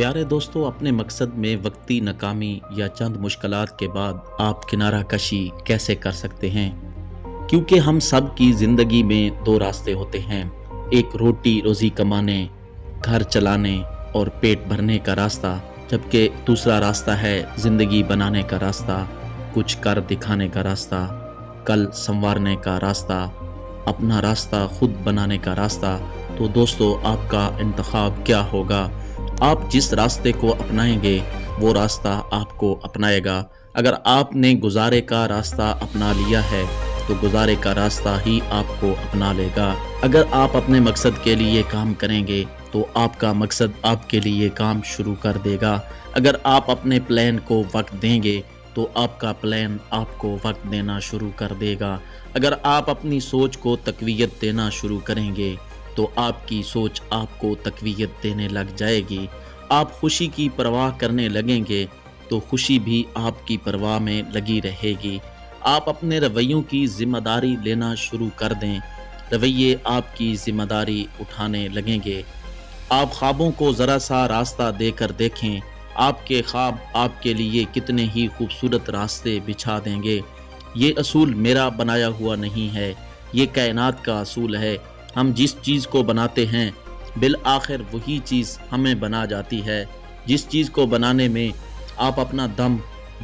پیارے دوستو، اپنے مقصد میں وقتی ناکامی یا چند مشکلات کے بعد آپ کنارہ کشی کیسے کر سکتے ہیں؟ کیونکہ ہم سب کی زندگی میں دو راستے ہوتے ہیں، ایک روٹی روزی کمانے، گھر چلانے اور پیٹ بھرنے کا راستہ، جبکہ دوسرا راستہ ہے زندگی بنانے کا راستہ، کچھ کر دکھانے کا راستہ، کل سنوارنے کا راستہ، اپنا راستہ خود بنانے کا راستہ۔ تو دوستو، آپ کا انتخاب کیا ہوگا؟ آپ جس راستے کو اپنائیں گے وہ راستہ آپ کو اپنائے گا۔ اگر آپ نے گزارے کا راستہ اپنا لیا ہے تو گزارے کا راستہ ہی آپ کو اپنا لے گا۔ اگر آپ اپنے مقصد کے لیے کام کریں گے تو آپ کا مقصد آپ کے لیے کام شروع کر دے گا۔ اگر آپ اپنے پلان کو وقت دیں گے تو آپ کا پلان آپ کو وقت دینا شروع کر دے گا۔ اگر آپ اپنی سوچ کو تقویت دینا شروع کریں گے تو آپ کی سوچ آپ کو تقویت دینے لگ جائے گی۔ آپ خوشی کی پرواہ کرنے لگیں گے تو خوشی بھی آپ کی پرواہ میں لگی رہے گی۔ آپ اپنے رویوں کی ذمہ داری لینا شروع کر دیں، رویے آپ کی ذمہ داری اٹھانے لگیں گے۔ آپ خوابوں کو ذرا سا راستہ دے کر دیکھیں، آپ کے خواب آپ کے لیے کتنے ہی خوبصورت راستے بچھا دیں گے۔ یہ اصول میرا بنایا ہوا نہیں ہے، یہ کائنات کا اصول ہے۔ ہم جس چیز کو بناتے ہیں بالآخر وہی چیز ہمیں بنا جاتی ہے۔ جس چیز کو بنانے میں آپ اپنا دم،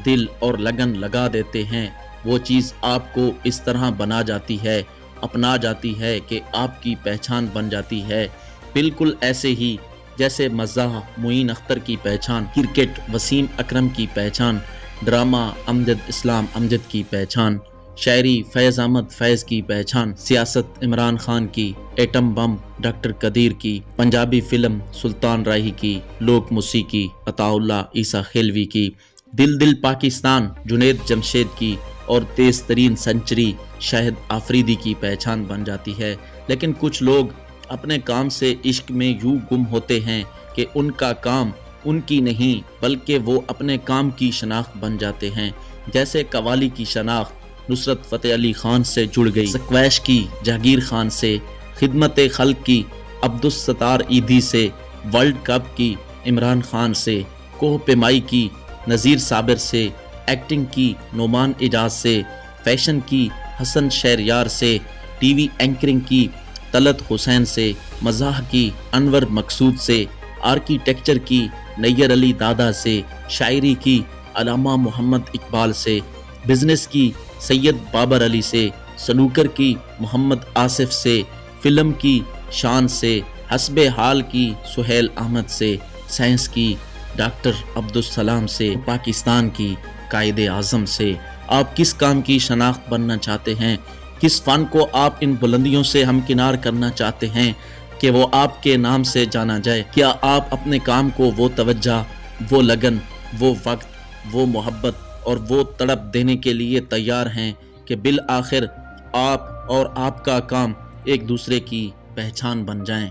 دل اور لگن لگا دیتے ہیں، وہ چیز آپ کو اس طرح بنا جاتی ہے، اپنا جاتی ہے کہ آپ کی پہچان بن جاتی ہے۔ بالکل ایسے ہی جیسے مزاح معین اختر کی پہچان، کرکٹ وسیم اکرم کی پہچان، ڈرامہ امجد اسلام امجد کی پہچان، شاعری فیض احمد فیض کی پہچان، سیاست عمران خان کی، ایٹم بم ڈاکٹر قدیر کی، پنجابی فلم سلطان راہی کی، لوک موسیقی عطا اللہ عیسیٰ خیلوی کی، دل دل پاکستان جنید جمشید کی اور تیز ترین سنچری شاہد آفریدی کی پہچان بن جاتی ہے۔ لیکن کچھ لوگ اپنے کام سے عشق میں یوں گم ہوتے ہیں کہ ان کا کام ان کی نہیں بلکہ وہ اپنے کام کی شناخت بن جاتے ہیں۔ جیسے قوالی کی شناخت نصرت فتح علی خان سے جڑ گئی، سکویش کی جہانگیر خان سے، خدمت خلق کی عبدالستار ایدھی سے، ورلڈ کپ کی عمران خان سے، کوہ پیمائی کی نذیر صابر سے، ایکٹنگ کی نعمان اعجاز سے، فیشن کی حسن شہریار سے، ٹی وی اینکرنگ کی طلعت حسین سے، مزاح کی انور مقصود سے، آرکیٹیکچر کی نیر علی دادا سے، شاعری کی علامہ محمد اقبال سے، بزنس کی سید بابر علی سے، سنوکر کی محمد آصف سے، فلم کی شان سے، حسب حال کی سہیل احمد سے، سائنس کی ڈاکٹر عبدالسلام سے، پاکستان کی قائد اعظم سے۔ آپ کس کام کی شناخت بننا چاہتے ہیں؟ کس فن کو آپ ان بلندیوں سے ہمکنار کرنا چاہتے ہیں کہ وہ آپ کے نام سے جانا جائے؟ کیا آپ اپنے کام کو وہ توجہ، وہ لگن، وہ وقت، وہ محبت اور وہ تڑپ دینے کے لیے تیار ہیں کہ بالآخر آپ اور آپ کا کام ایک دوسرے کی پہچان بن جائیں؟